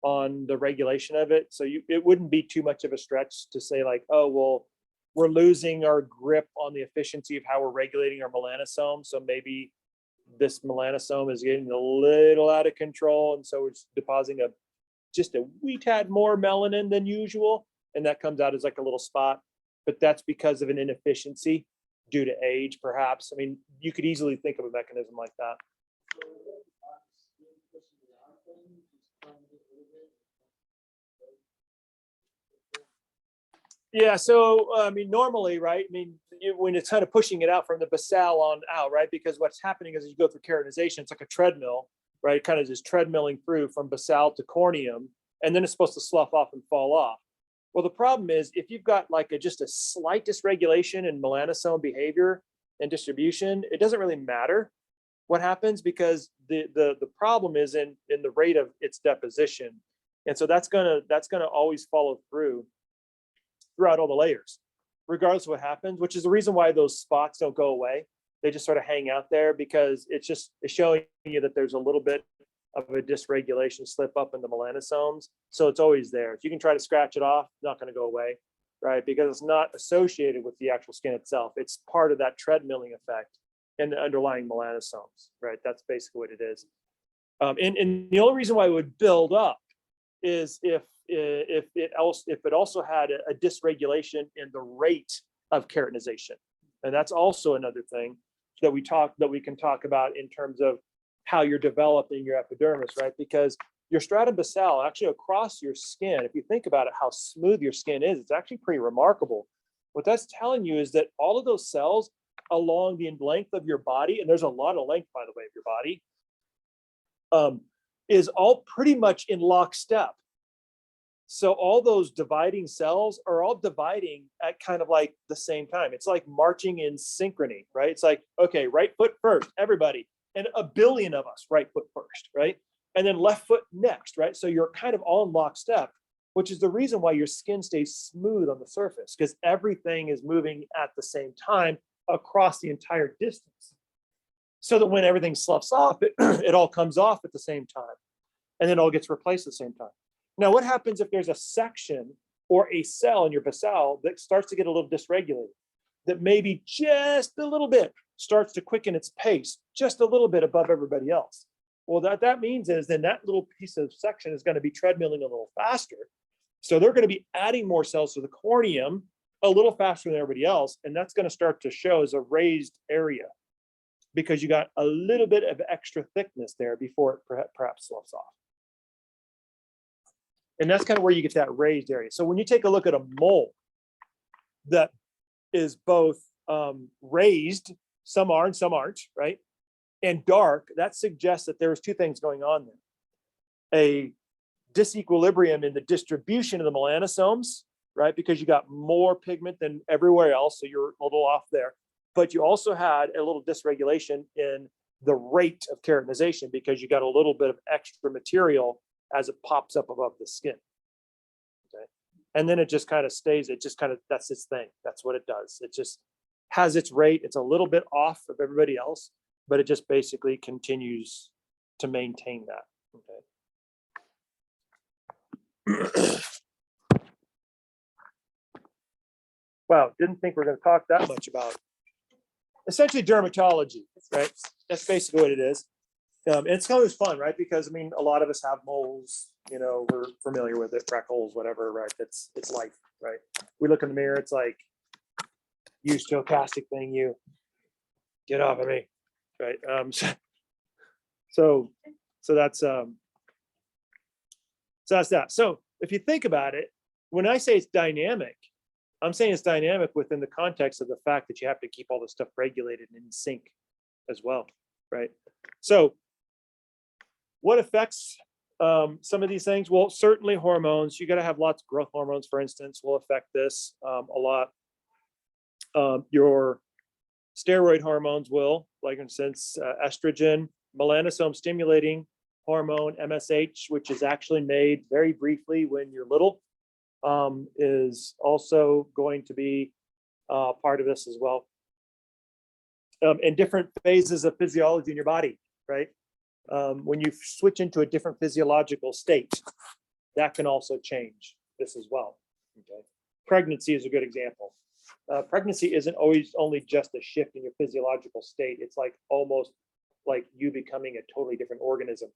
on the regulation of it. So it wouldn't be too much of a stretch to say like, oh, well, we're losing our grip on the efficiency of how we're regulating our melanosome. So maybe this melanosome is getting a little out of control. And so we're depositing just a wee tad more melanin than usual. And that comes out as like a little spot, but that's because of an inefficiency due to age, perhaps. I mean, you could easily think of a mechanism like that. Yeah, so I mean, normally, right? I mean, when it's kind of pushing it out from the basal on out, right? Because what's happening is as you go through keratinization, it's like a treadmill, right? Kind of just treadmilling through from basal to corneum, and then it's supposed to slough off and fall off. Well, the problem is if you've got like just a slight dysregulation in melanosome behavior and distribution, it doesn't really matter what happens, because the problem is in the rate of its deposition, and so that's gonna always follow throughout all the layers, regardless of what happens, which is the reason why those spots don't go away. They just sort of hang out there, because it's showing you that there's a little bit of a dysregulation slip up in the melanosomes. So it's always there. If you can try to scratch it off, it's not going to go away, right? Because it's not associated with the actual skin itself. It's part of that treadmilling effect and the underlying melanosomes, right? That's basically what it is. And the only reason why it would build up is if it also had a dysregulation in the rate of keratinization. And that's also another thing that we can talk about in terms of how you're developing your epidermis, right? Because your stratum basal actually across your skin, if you think about it, how smooth your skin is, it's actually pretty remarkable. What that's telling you is that all of those cells along the length of your body, and there's a lot of length, by the way, of your body, is all pretty much in lockstep. So all those dividing cells are all dividing at kind of like the same time. It's like marching in synchrony, right? It's like, okay, right foot first, everybody, and a billion of us right foot first, right? And then left foot next, right? So you're kind of all in lockstep, which is the reason why your skin stays smooth on the surface, because everything is moving at the same time across the entire distance. So that when everything sloughs off, it all comes off at the same time, and then it all gets replaced at the same time. Now, what happens if there's a section or a cell in your basal that starts to get a little dysregulated, that maybe just a little bit starts to quicken its pace just a little bit above everybody else? Well, that means is then that little piece of section is going to be treadmilling a little faster. So they're going to be adding more cells to the corneum a little faster than everybody else. And that's going to start to show as a raised area, because you got a little bit of extra thickness there before it perhaps sloughs off. And that's kind of where you get that raised area. So when you take a look at a mole that is both raised, some are and some aren't, right? And dark, that suggests that there's two things going on there. A disequilibrium in the distribution of the melanosomes, right? Because you got more pigment than everywhere else, so you're a little off there. But you also had a little dysregulation in the rate of keratinization, because you got a little bit of extra material as it pops up above the skin. Okay. And then it just kind of stays, that's its thing. That's what it does. It just has its rate. It's a little bit off of everybody else, but it just basically continues to maintain that. Okay. Wow, didn't think we are going to talk that much about essentially dermatology, right? That's basically what it is. It's always fun, right? Because I mean, a lot of us have moles, we're familiar with it, freckles, whatever, right? It's life, right? We look in the mirror, it's like, you stochastic thing, you get off of me, right? So that's that. So if you think about it, when I say it's dynamic, I'm saying it's dynamic within the context of the fact that you have to keep all this stuff regulated and in sync as well, right? So what affects some of these things? Well, certainly hormones. You got to have lots of growth hormones, for instance, will affect this a lot. Your steroid hormones will, like for instance, estrogen, melanosome stimulating hormone, MSH, which is actually made very briefly when you're little, is also going to be part of this as well. In different phases of physiology in your body, right? When you switch into a different physiological state, that can also change this as well. Okay. Pregnancy is a good example. Pregnancy isn't always only just a shift in your physiological state. It's like almost like you becoming a totally different organism.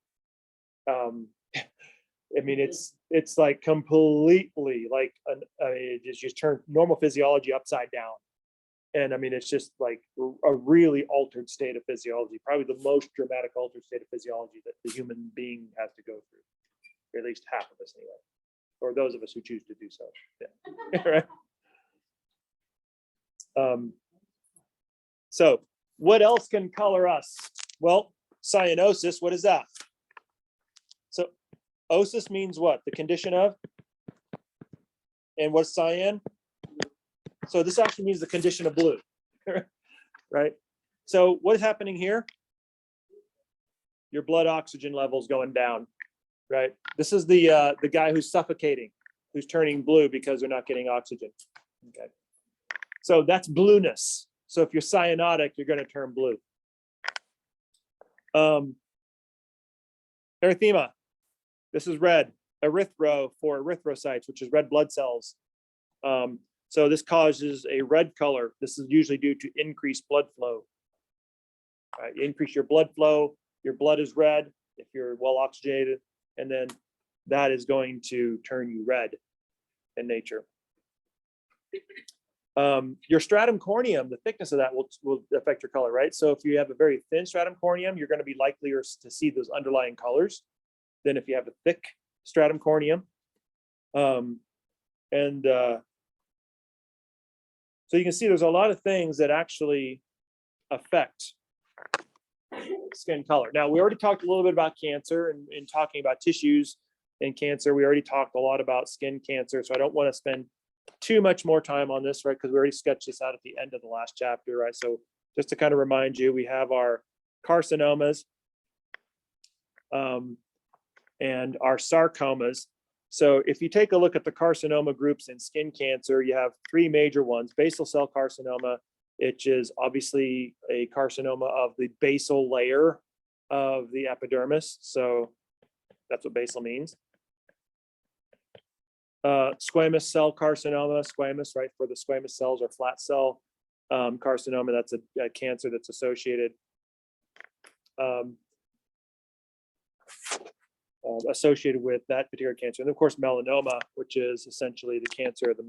I mean, it's like completely like it just turned normal physiology upside down. And I mean, it's just like a really altered state of physiology, probably the most dramatic altered state of physiology that the human being has to go through, or at least half of us anyway, or those of us who choose to do so. Yeah. Right. So what else can color us? Well, cyanosis, what is that? So osis means what? The condition of? And what's cyan? So this actually means the condition of blue, right? So what is happening here? Your blood oxygen levels going down, right? This is the guy who's suffocating, who's turning blue because they're not getting oxygen. Okay, so that's blueness. So if you're cyanotic, you're going to turn blue. Erythema. This is red. Erythro for erythrocytes, which is red blood cells. So this causes a red color. This is usually due to increased blood flow. Right? You increase your blood flow, your blood is red if you're well oxygenated, and then that is going to turn you red in nature. Your stratum corneum, the thickness of that will affect your color, right? So if you have a very thin stratum corneum, you're going to be likelier to see those underlying colors than if you have a thick stratum corneum. So you can see there's a lot of things that actually affect skin color. Now, we already talked a little bit about cancer and in talking about tissues and cancer. We already talked a lot about skin cancer, so I don't want to spend too much more time on this, right? Because we already sketched this out at the end of the last chapter, right? So just to kind of remind you, we have our carcinomas and our sarcomas. So if you take a look at the carcinoma groups in skin cancer, you have three major ones: basal cell carcinoma, which is obviously a carcinoma of the basal layer of the epidermis. So that's what basal means. Squamous cell carcinoma, squamous, right, for the squamous cells, or flat cell carcinoma. That's a cancer that's associated associated with that particular cancer. And of course, melanoma, which is essentially the cancer of the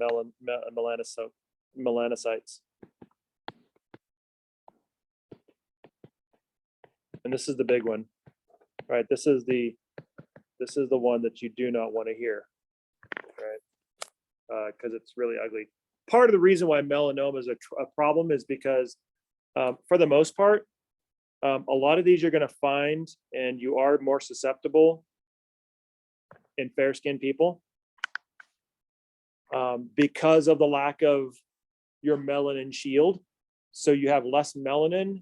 melanocytes. And this is the big one, right? This is the one that you do not want to hear, right? Because it's really ugly. Part of the reason why melanoma is a problem is because, for the most part, a lot of these you're going to find, and you are more susceptible in fair-skinned people because of the lack of your melanin shield. So you have less melanin,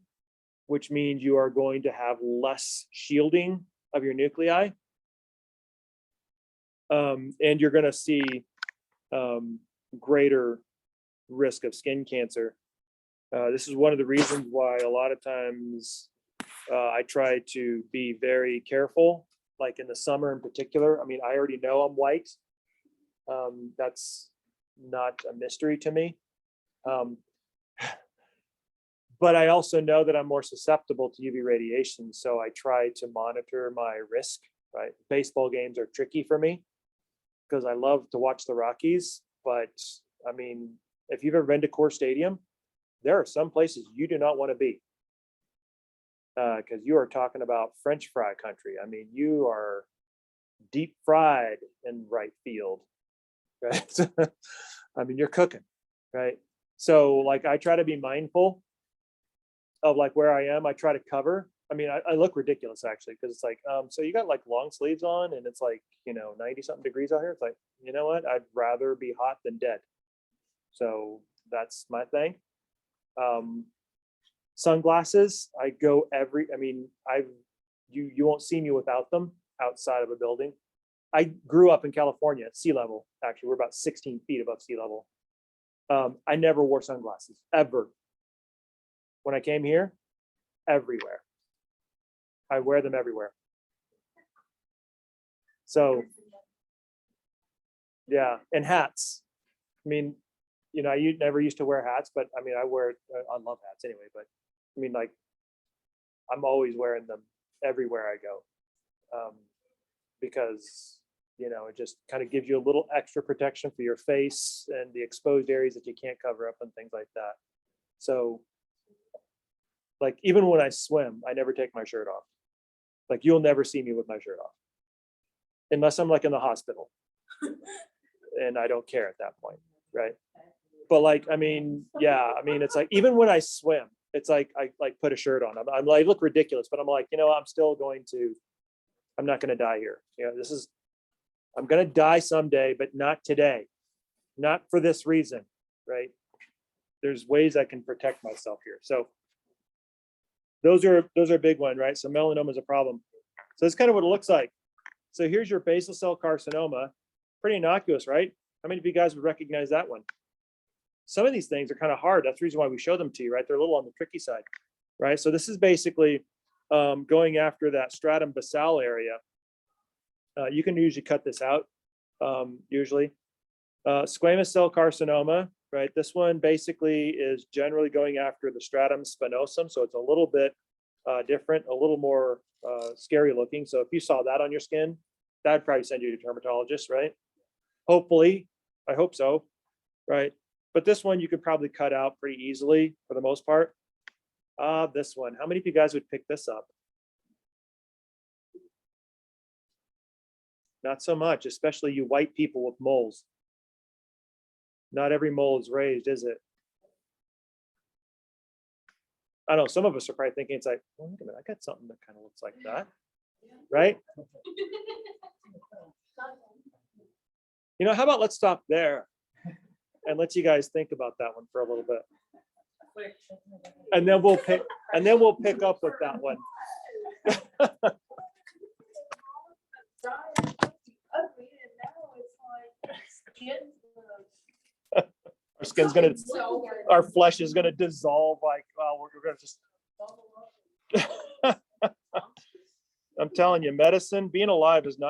which means you are going to have less shielding of your nuclei. And you're going to see greater risk of skin cancer. This is one of the reasons why a lot of times I try to be very careful, like in the summer in particular. I mean, I already know I'm white. That's not a mystery to me. But I also know that I'm more susceptible to UV radiation. So I try to monitor my risk, right? Baseball games are tricky for me because I love to watch the Rockies. But I mean, if you've ever been to Core Stadium, there are some places you do not want to be because you are talking about French fry country. I mean, you are deep fried in right field, right? I mean, you're cooking, right? So like, I try to be mindful of like where I am. I try to cover. I mean, I look ridiculous actually, because it's like, so you got like long sleeves on and it's like, 90 something degrees out here. It's like, you know what? I'd rather be hot than dead. So that's my thing. Sunglasses, I go you won't see me without them outside of a building. I grew up in California at sea level. Actually, we're about 16 feet above sea level. I never wore sunglasses ever. When I came here, everywhere. I wear them everywhere. So yeah, and hats. I mean, I never used to wear hats, but I mean, I love hats anyway, but I mean, like, I'm always wearing them everywhere I go. Because, it just kind of gives you a little extra protection for your face and the exposed areas that you can't cover up and things like that. So like, even when I swim, I never take my shirt off. Like, you'll never see me with my shirt off unless I'm like in the hospital and I don't care at that point. Right. But like, I mean, yeah, I mean, it's like, even when I swim, it's like, I like put a shirt on. I'm like, look ridiculous, but I'm like, I'm not going to die here. I'm going to die someday, but not today, not for this reason. Right. There's ways I can protect myself here. So those are a big one, right? So melanoma is a problem. So that's kind of what it looks like. So here's your basal cell carcinoma. Pretty innocuous, right? How many of you guys would recognize that one? Some of these things are kind of hard. That's the reason why we show them to you, right? They're a little on the tricky side, right? So this is basically going after that stratum basal area. You can usually cut this out, usually. Squamous cell carcinoma, right? This one basically is generally going after the stratum spinosum. So it's a little bit different, a little more scary looking. So if you saw that on your skin, that'd probably send you to a dermatologist, right? Hopefully, I hope so, right? But this one you could probably cut out pretty easily for the most part. This one, how many of you guys would pick this up? Not so much, especially you white people with moles. Not every mole is raised, is it? I know some of us are probably thinking it's like, well, wait a minute, I got something that kind of looks like that, right? You know, how about let's stop there and let you guys think about that one for a little bit. And then we'll pick up with that one. Our skin's gonna, our flesh is gonna dissolve like, well, we're gonna just. I'm telling you, medicine, being alive is not